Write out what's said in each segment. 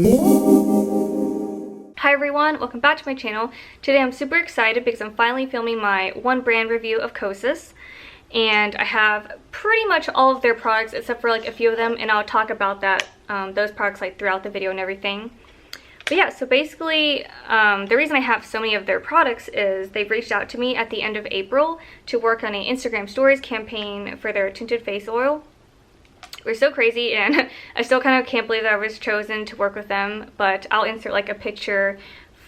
Hi everyone, welcome back to my channel. Today I'm super excited because I'm finally filming my one brand review of Kosas, and I have pretty much all of their products except for like a few of them, and I'll talk about that those products like throughout the video and everything. But yeah, so basically the reason I have so many of their products is they've reached out to me at the end of April to work on an Instagram stories campaign for their tinted face oil. We're so crazy, and I still kind of can't believe that I was chosen to work with them, but I'll insert like a picture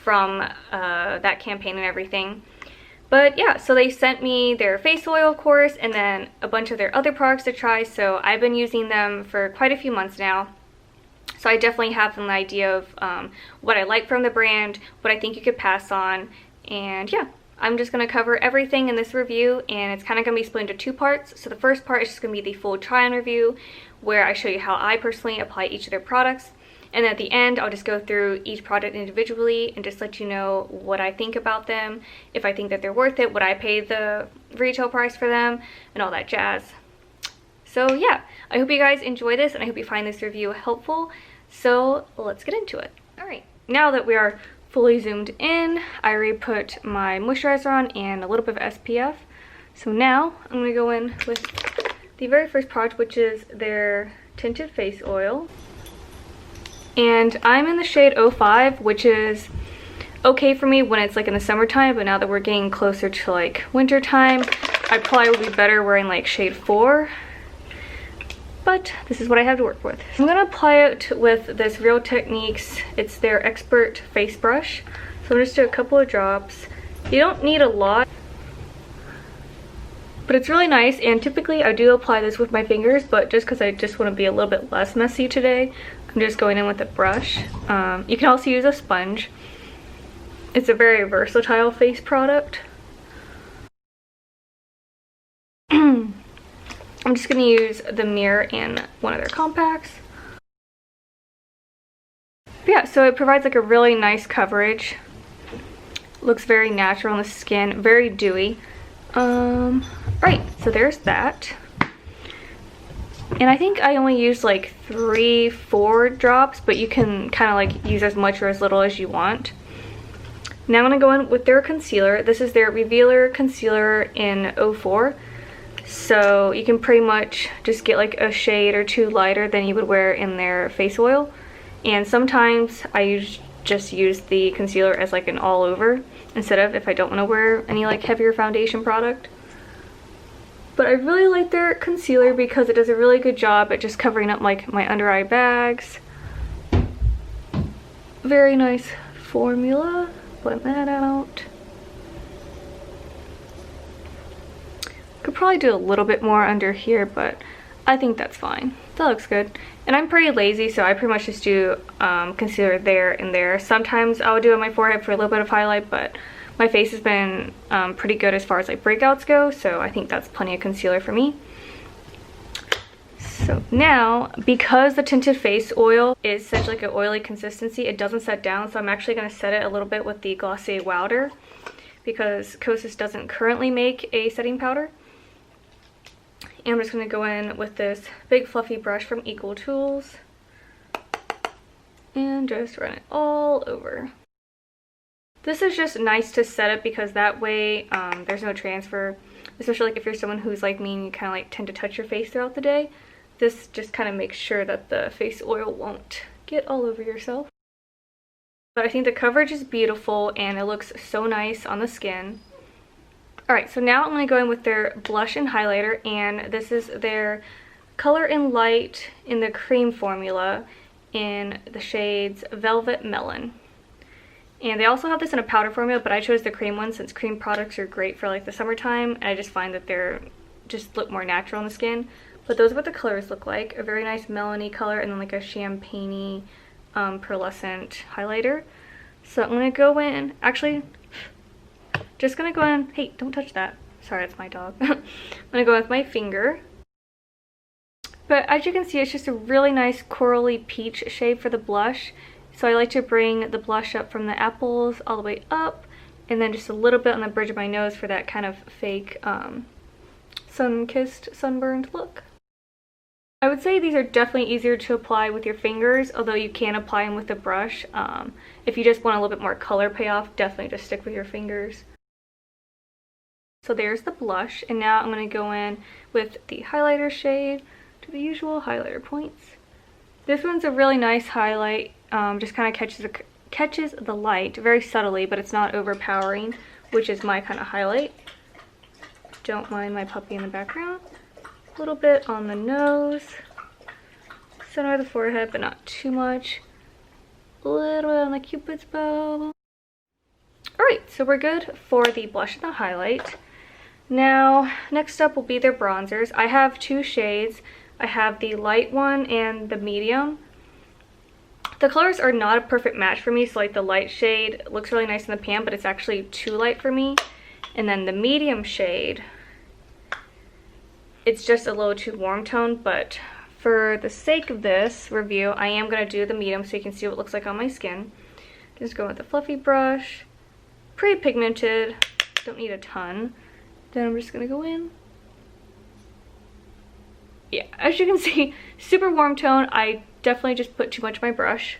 from that campaign and everything. But yeah, so they sent me their face oil, of course, and then a bunch of their other products to try, so I've been using them for quite a few months now. So I definitely have an idea of what I like from the brand, what I think you could pass on, and yeah. I'm just going to cover everything in this review, and it's kind of going to be split into two parts. So the first part is just going to be the full try-on review, where I show you how I personally apply each of their products. And then at the end, I'll just go through each product individually and just let you know what I think about them, if I think that they're worth it, what I paid the retail price for them, and all that jazz. So yeah, I hope you guys enjoy this, and I hope you find this review helpful. So let's get into it. Alright, now that we are fully zoomed in, I already put my moisturizer on and a little bit of SPF. So now I'm going to go in with the very first product, which is their tinted face oil. And I'm in the shade 05, which is okay for me when it's like in the summertime, but now that we're getting closer to like winter time, I probably would be better wearing like shade 4. But this is what I have to work with. I'm going to apply it with this Real Techniques. It's their Expert Face Brush. So I'm just do a couple of drops. You don't need a lot, but it's really nice. And typically I do apply this with my fingers, but just because I just want to be a little bit less messy today, I'm just going in with a brush. You can also use a sponge. It's a very versatile face product. I'm just going to use the mirror and one of their compacts. But yeah, so it provides like a really nice coverage. Looks very natural on the skin, very dewy. Right, so there's that. And I think I only used like 3-4 drops, but you can kind of like use as much or as little as you want. Now I'm going to go in with their concealer. This is their Revealer Concealer in 04. So you can pretty much just get like a shade or two lighter than you would wear in their face oil. And sometimes I just use the concealer as like an all over instead of if I don't want to wear any like heavier foundation product. But I really like their concealer because it does a really good job at just covering up like my under eye bags. Very nice formula. Blend that out. Could probably do a little bit more under here, but I think that's fine. That looks good. And I'm pretty lazy, so I pretty much just do concealer there and there. Sometimes I'll do it on my forehead for a little bit of highlight, but my face has been pretty good as far as like breakouts go, so I think that's plenty of concealer for me. So now, because the tinted face oil is such like an oily consistency, it doesn't set down, so I'm actually going to set it a little bit with the Glossier Powder because Kosas doesn't currently make a setting powder. And I'm just going to go in with this big fluffy brush from Equal Tools and just run it all over. This is just nice to set up because that way there's no transfer, especially like if you're someone who's like me and you kind of like tend to touch your face throughout the day. This just kind of makes sure that the face oil won't get all over yourself. But I think the coverage is beautiful and it looks so nice on the skin. Alright, so now I'm going to go in with their blush and highlighter, and this is their Color and Light in the cream formula in the shades Velvet Melon. And they also have this in a powder formula, but I chose the cream one since cream products are great for like the summertime, and I just find that they're just look more natural on the skin. But those are what the colors look like. A very nice melony color and then like a champagne-y pearlescent highlighter. So I'm going to go in, actually, just gonna go in, hey, don't touch that. Sorry, that's my dog. I'm gonna go with my finger. But as you can see, it's just a really nice corally peach shade for the blush. So I like to bring the blush up from the apples all the way up, and then just a little bit on the bridge of my nose for that kind of fake sun-kissed, sunburned look. I would say these are definitely easier to apply with your fingers, although you can apply them with a brush. If you just want a little bit more color payoff, definitely just stick with your fingers. So there's the blush, and now I'm going to go in with the highlighter shade to the usual highlighter points. This one's a really nice highlight, just kind of catches the light very subtly, but it's not overpowering, which is my kind of highlight. Don't mind my puppy in the background. A little bit on the nose, center of the forehead, but not too much. A little bit on the cupid's bow. Alright, so we're good for the blush and the highlight. Now, next up will be their bronzers. I have two shades. I have the light one and the medium. The colors are not a perfect match for me, so like the light shade looks really nice in the pan, but it's actually too light for me. And then the medium shade, it's just a little too warm tone, but for the sake of this review, I am going to do the medium so you can see what it looks like on my skin. Just go with a fluffy brush, pretty pigmented, don't need a ton. Then I'm just going to go in. Yeah, as you can see, super warm tone. I definitely just put too much on my brush,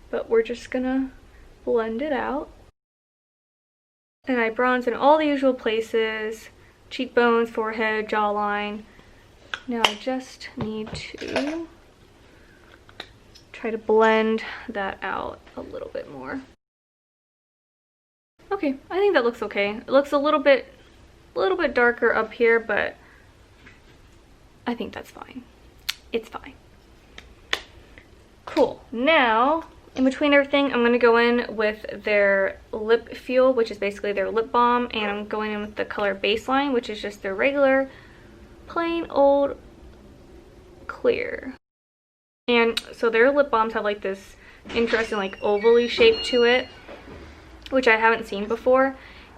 but we're just going to blend it out. And I bronze in all the usual places. Cheekbones, forehead, jawline. Now I just need to try to blend that out a little bit more. Okay, I think that looks okay. It looks a little bit darker up here, but I think that's fine. It's fine. Cool. Now, in between everything, I'm going to go in with their lip fuel, which is basically their lip balm, and I'm going in with the color Baseline, which is just their regular, plain old clear. And so their lip balms have like this interesting like ovally shape to it, which I haven't seen before,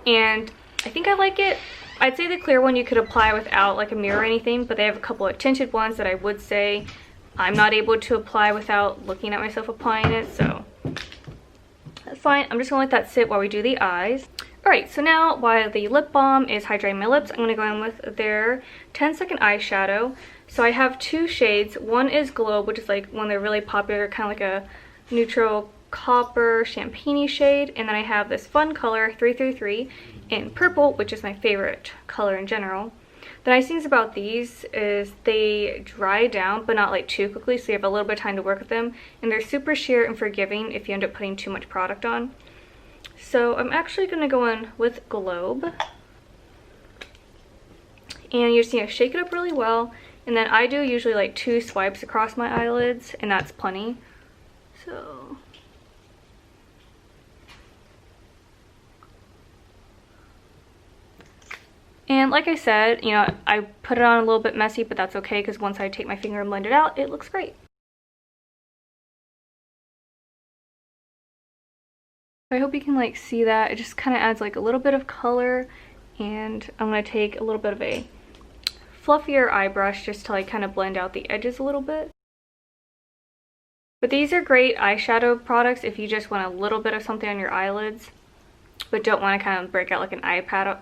and I think I like it. I'd say the clear one you could apply without like a mirror or anything, but they have a couple of tinted ones that I would say I'm not able to apply without looking at myself applying it, so that's fine. I'm just gonna let that sit while we do the eyes. Alright, so now while the lip balm is hydrating my lips, I'm gonna go in with their 10-second eyeshadow. So I have two shades. One is Globe, which is like one of their really popular, kind of like a neutral copper champagne shade, and then I have this fun color 333 in purple, which is my favorite color in general. The nice things about these is they dry down, but not like too quickly, so you have a little bit of time to work with them, and they're super sheer and forgiving if you end up putting too much product on. So I'm actually going to go in with Globe, and you just need to shake it up really well, and then I do usually like 2 swipes across my eyelids, and that's plenty. So and like I said, you know, I put it on a little bit messy, but that's okay because once I take my finger and blend it out, it looks great. I hope you can like see that. It just kind of adds like a little bit of color, and I'm going to take a little bit of a fluffier eye brush just to like kind of blend out the edges a little bit. But these are great eyeshadow products if you just want a little bit of something on your eyelids, but don't want to kind of break out like an eyeshadow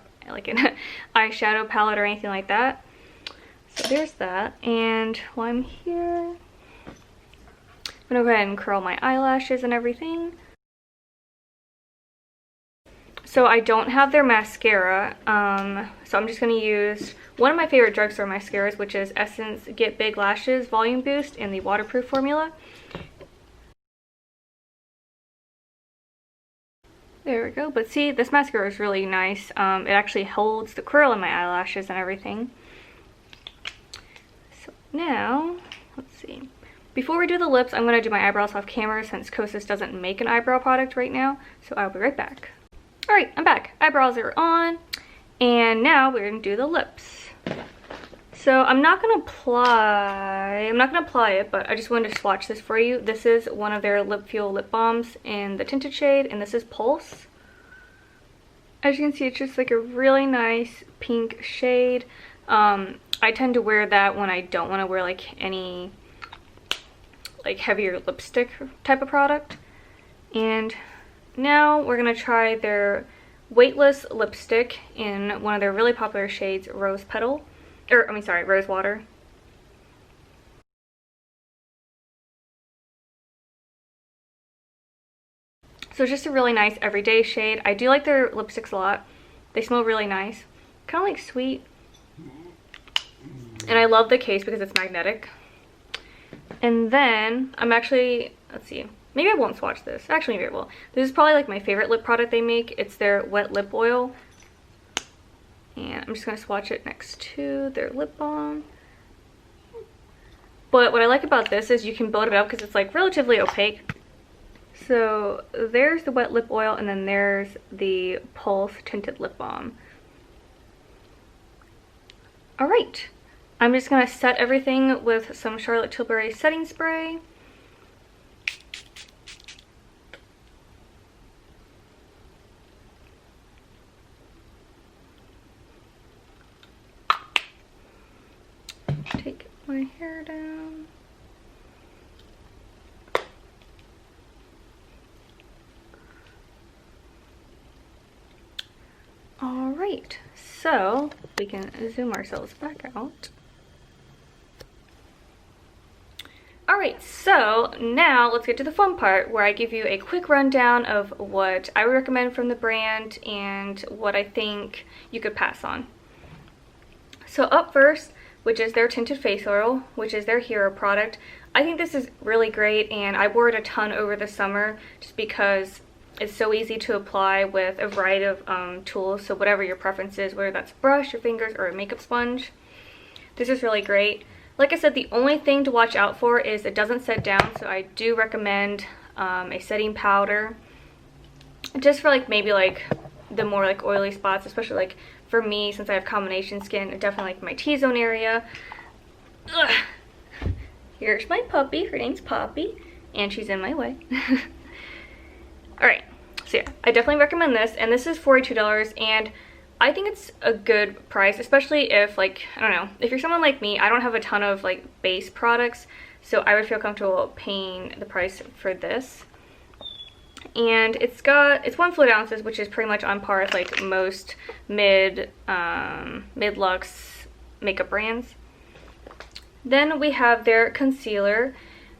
palette or anything like that. So there's that. And while I'm here, I'm gonna go ahead and curl my eyelashes and everything. So I don't have their mascara, so I'm just gonna use one of my favorite drugstore mascaras, which is Essence Get Big Lashes Volume Boost in the waterproof formula. There we go. But see, this mascara is really nice. It actually holds the curl in my eyelashes and everything. So now, let's see. Before we do the lips, I'm going to do my eyebrows off camera since Kosas doesn't make an eyebrow product right now. So I'll be right back. Alright, I'm back. Eyebrows are on. And now we're going to do the lips. So I'm not going to apply it, but I just wanted to swatch this for you. This is one of their Lip Fuel lip balms in the tinted shade, and this is Pulse. As you can see, it's just like a really nice pink shade. I tend to wear that when I don't want to wear like any like heavier lipstick type of product. And now we're going to try their Weightless lipstick in one of their really popular shades, Rose Petal. Rose Water. So it's just a really nice everyday shade. I do like their lipsticks a lot. They smell really nice. Kind of like sweet. And I love the case because it's magnetic. And then I'm actually, let's see, maybe I won't swatch this. Actually, maybe I will. This is probably like my favorite lip product they make. It's their wet lip oil. And I'm just going to swatch it next to their lip balm. But what I like about this is you can build it up because it's like relatively opaque. So there's the wet lip oil, and then there's the Pulse Tinted Lip Balm. Alright, I'm just going to set everything with some Charlotte Tilbury setting spray. Take my hair down. Alright, so we can zoom ourselves back out. Alright, so now let's get to the fun part where I give you a quick rundown of what I would recommend from the brand and what I think you could pass on. So up first, which is their tinted face oil, which is their hero product. I think this is really great, and I wore it a ton over the summer just because it's so easy to apply with a variety of tools, so whatever your preference is, whether that's a brush, your fingers, or a makeup sponge. This is really great. Like I said, the only thing to watch out for is it doesn't set down, so I do recommend a setting powder. Just for like maybe like the more like oily spots, especially like for me, since I have combination skin, definitely like my T-zone area. Ugh. Here's my puppy. Her name's Poppy, and she's in my way. Alright, so yeah, I definitely recommend this, and this is $42, and I think it's a good price, especially if, like, I don't know, if you're someone like me, I don't have a ton of, like, base products, so I would feel comfortable paying the price for this. And it's 1 fluid ounces, which is pretty much on par with, like, most mid-lux makeup brands. Then we have their concealer,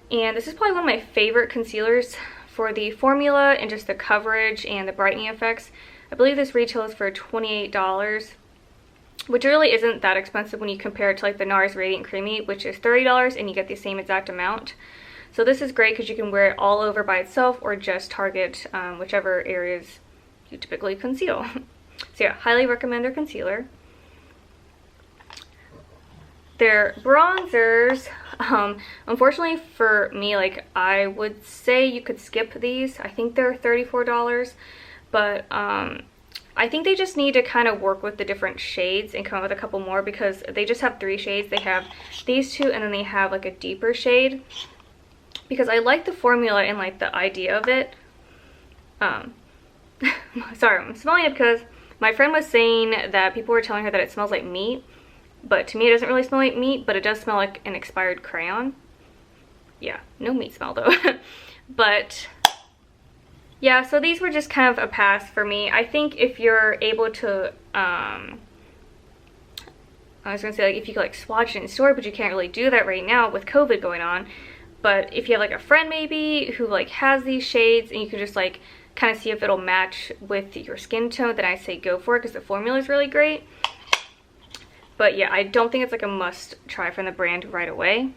and this is probably one of my favorite concealers for the formula and just the coverage and the brightening effects. I believe this retails for $28, which really isn't that expensive when you compare it to like the NARS Radiant Creamy, which is $30, and you get the same exact amount. So this is great because you can wear it all over by itself or just target whichever areas you typically conceal. So yeah, highly recommend their concealer. Their bronzers, unfortunately for me, like, I would say you could skip these. I think they're $34, but I think they just need to kind of work with the different shades and come up with a couple more, because they just have 3 shades. They have these 2, and then they have like a deeper shade, because I like the formula and like the idea of it. Sorry, I'm smelling it because my friend was saying that people were telling her that it smells like meat. But to me, it doesn't really smell like meat, but it does smell like an expired crayon. Yeah, no meat smell though. But yeah, so these were just kind of a pass for me. I think if you're able to, I was gonna say, like, if you could like swatch it in store, but you can't really do that right now with COVID going on. But if you have like a friend maybe who like has these shades, and you can just like kind of see if it'll match with your skin tone, then I say go for it, because the formula is really great. But yeah, I don't think it's like a must try from the brand right away.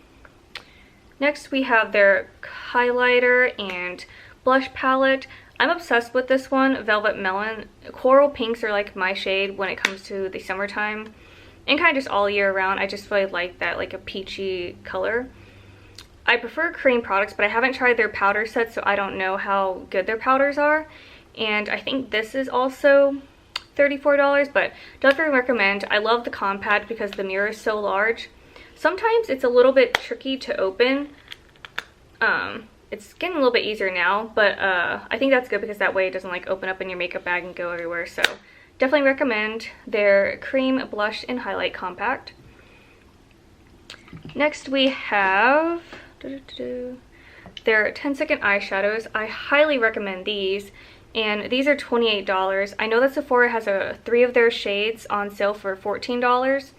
Next we have their highlighter and blush palette. I'm obsessed with this one, Velvet Melon. Coral pinks are like my shade when it comes to the summertime, and kind of just all year round. I just really like that, like a peachy color. I prefer cream products, but I haven't tried their powder set, so I don't know how good their powders are. And I think this is also $34, but definitely recommend. I love the compact because the mirror is so large. Sometimes it's a little bit tricky to open. It's getting a little bit easier now, but I think that's good because that way it doesn't like open up in your makeup bag and go everywhere. So definitely recommend their cream blush and highlight compact. Next we have their 10-second eyeshadows. I highly recommend these. And these are $28. I know that Sephora has 3 of their shades on sale for $14.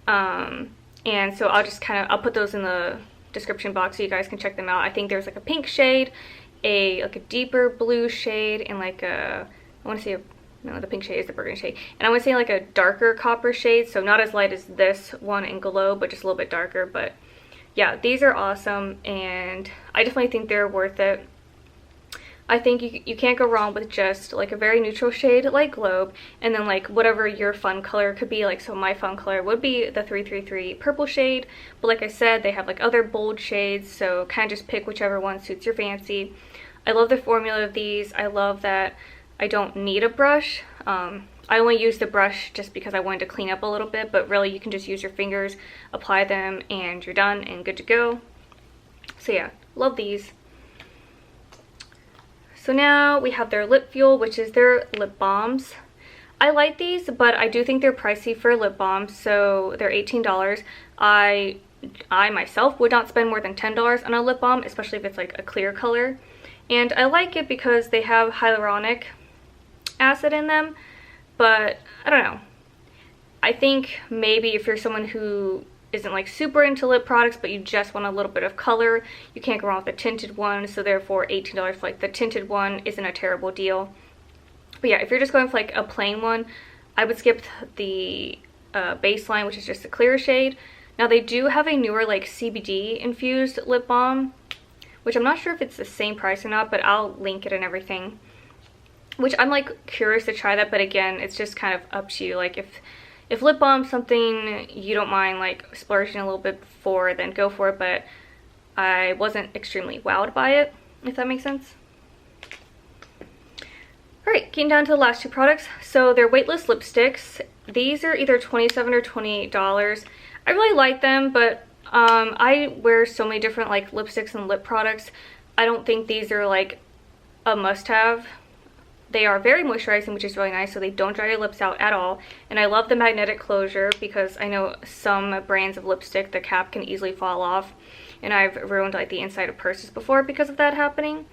And so I'll just I'll put those in the description box so you guys can check them out. I think there's like a pink shade, like a deeper blue shade and like a, I want to say no, the pink shade is the burgundy shade, and I want to say like a darker copper shade, so not as light as this one in Glow, but just a little bit darker. But yeah, these are awesome, and I definitely think they're worth it. I think you can't go wrong with just like a very neutral shade like Globe, and then like whatever your fun color could be. Like, so my fun color would be the 333 purple shade, but like I said, they have like other bold shades, so kind of just pick whichever one suits your fancy. I love the formula of these. I love that I don't need a brush. I only use the brush just because I wanted to clean up a little bit, but really you can just use your fingers, apply them, and you're done and good to go. So yeah, love these. So now we have their Lip Fuel, which is their lip balms. I like these, but I do think they're pricey for lip balms, so they're $18. I myself would not spend more than $10 on a lip balm, especially if it's like a clear color. And I like it because they have hyaluronic acid in them, but I don't know. I think maybe if you're someone who isn't like super into lip products, but you just want a little bit of color, you can't go wrong with the tinted one, so therefore $18 for like the tinted one isn't a terrible deal. But yeah, if you're just going for like a plain one, I would skip the baseline, which is just a clear shade. Now they do have a newer like CBD infused lip balm, which I'm not sure if it's the same price or not, but I'll link it and everything, which I'm like curious to try that. But again, it's just kind of up to you. Like if lip balm's something you don't mind like splurging a little bit for, then go for it, but I wasn't extremely wowed by it, if that makes sense. Alright, getting down to the last two products. So they're weightless lipsticks. These are either $27 or $28. I really like them, but I wear so many different like lipsticks and lip products. I don't think these are like a must-have. They are very moisturizing, which is really nice, so they don't dry your lips out at all. And I love the magnetic closure, because I know some brands of lipstick, the cap can easily fall off, and I've ruined like the inside of purses before because of that happening.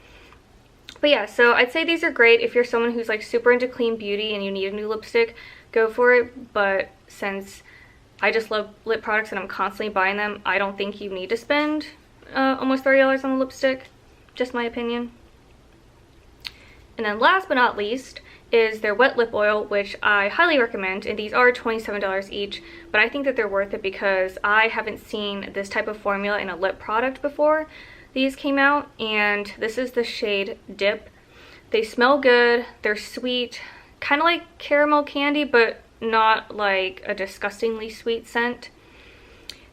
But yeah, so I'd say these are great if you're someone who's like super into clean beauty and you need a new lipstick, go for it. But since I just love lip products and I'm constantly buying them, I don't think you need to spend almost $30 on a lipstick. Just my opinion. And then last but not least is their wet lip oil, which I highly recommend, and these are $27 each, but I think that they're worth it because I haven't seen this type of formula in a lip product before these came out, and this is the shade Dip. They smell good, they're sweet, kind of like caramel candy, but not like a disgustingly sweet scent.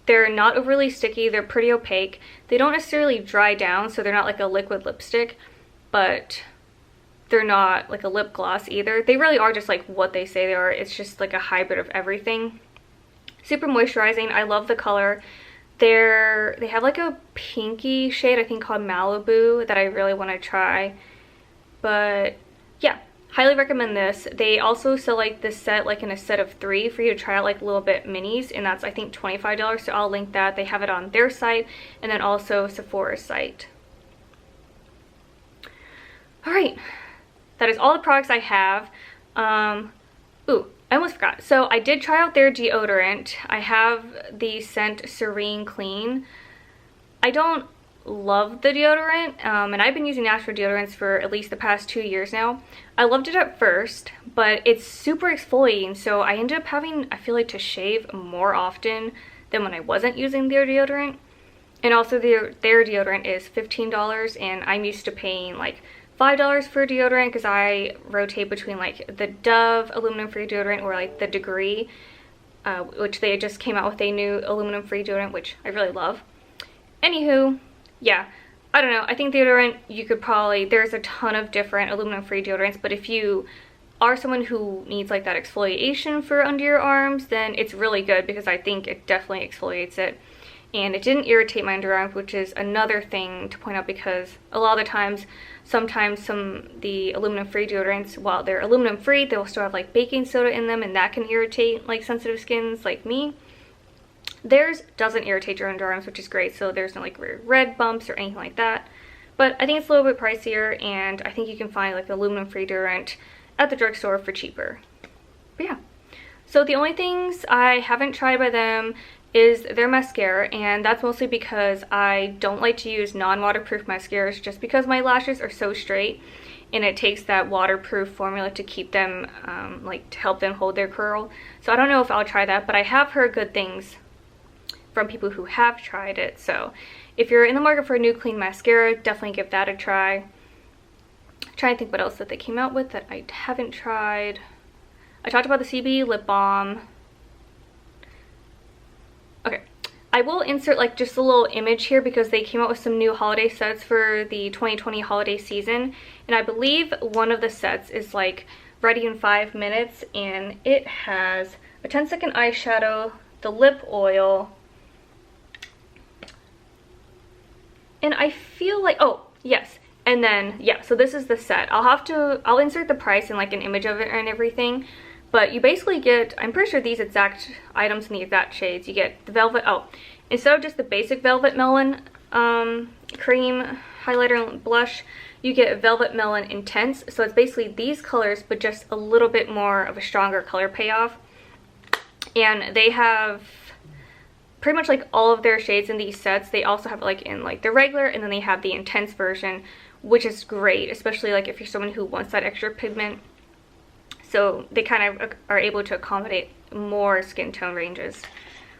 They're not overly sticky, they're pretty opaque. They don't necessarily dry down, so they're not like a liquid lipstick, but they're not like a lip gloss either. They really are just like what they say they are. It's just like a hybrid of everything. Super moisturizing. I love the color. They have like a pinky shade, I think called Malibu, that I really want to try. But yeah, highly recommend this. They also sell like this set like in a set of 3 for you to try out, like little bit minis, and that's I think $25, so I'll link that. They have it on their site and then also Sephora's site. Alright, that is all the products I have. Ooh, I almost forgot. So I did try out their deodorant. I have the scent Serene Clean. I don't love the deodorant, and I've been using natural deodorants for at least the past 2 years now. I loved it at first, but it's super exfoliating, so I ended up having, I feel like, to shave more often than when I wasn't using their deodorant. And also their deodorant is $15, and I'm used to paying like $5 for deodorant because I rotate between like the Dove aluminum free deodorant or like the Degree, which they just came out with a new aluminum free deodorant, which I really love. Anywho, yeah, I don't know. I think deodorant, you could probably, there's a ton of different aluminum free deodorants, but if you are someone who needs like that exfoliation for under your arms, then it's really good because I think it definitely exfoliates it. And it didn't irritate my underarms, which is another thing to point out, because a lot of the times, sometimes the aluminum free deodorants, while they're aluminum free, they'll still have like baking soda in them, and that can irritate like sensitive skins like me. Theirs doesn't irritate your underarms, which is great, so there's no like red bumps or anything like that. But I think it's a little bit pricier, and I think you can find like the aluminum free deodorant at the drugstore for cheaper. But yeah. So the only things I haven't tried by them is their mascara, and that's mostly because I don't like to use non-waterproof mascaras just because my lashes are so straight, and it takes that waterproof formula to keep them, like to help them hold their curl. So I don't know if I'll try that, but I have heard good things from people who have tried it. So if you're in the market for a new clean mascara, definitely give that a try. I'm trying to think what else that they came out with that I haven't tried. I talked about the CBD lip balm. Okay, I will insert like just a little image here because they came out with some new holiday sets for the 2020 holiday season, and I believe one of the sets is like ready in 5 minutes, and it has a 10-second eyeshadow, the lip oil, and I feel like, oh yes, and then yeah, so this is the set. I'll insert the price and like an image of it and everything. But you basically get, I'm pretty sure these exact items in the exact shades. You get the Velvet, oh, instead of just the basic Velvet Melon cream highlighter and blush, you get Velvet Melon Intense. So it's basically these colors, but just a little bit more of a stronger color payoff. And they have pretty much like all of their shades in these sets. They also have it like in like the regular, and then they have the intense version, which is great, especially like if you're someone who wants that extra pigment. So they kind of are able to accommodate more skin tone ranges,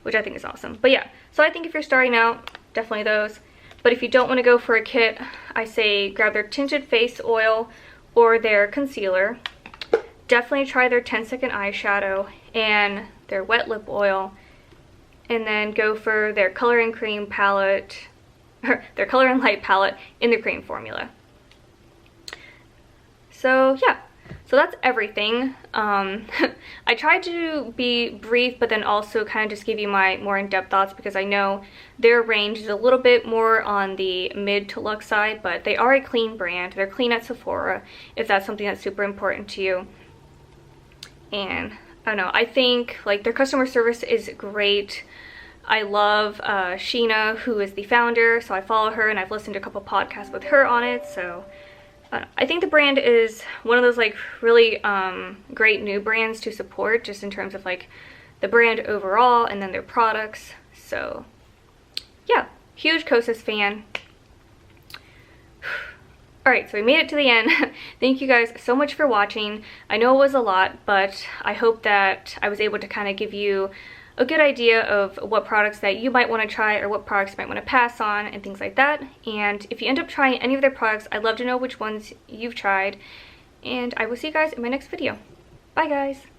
which I think is awesome. But yeah, so I think if you're starting out, definitely those. But if you don't want to go for a kit, I say grab their tinted face oil or their concealer. Definitely try their 10-second eyeshadow and their wet lip oil. And then go for their color and cream palette, or their color and light palette in the cream formula. So yeah. So that's everything. I tried to be brief, but then also kind of just give you my more in-depth thoughts because I know their range is a little bit more on the mid to luxe side, but they are a clean brand. They're clean at Sephora, if that's something that's super important to you. And I don't know, I think like their customer service is great. I love Sheena, who is the founder, so I follow her and I've listened to a couple podcasts with her on it, so I think the brand is one of those like really great new brands to support just in terms of like the brand overall and then their products. So yeah, huge Kosas fan. Alright, so we made it to the end. Thank you guys so much for watching. I know it was a lot, but I hope that I was able to kind of give you a good idea of what products that you might want to try or what products you might want to pass on and things like that. And if you end up trying any of their products, I'd love to know which ones you've tried. And I will see you guys in my next video. Bye guys!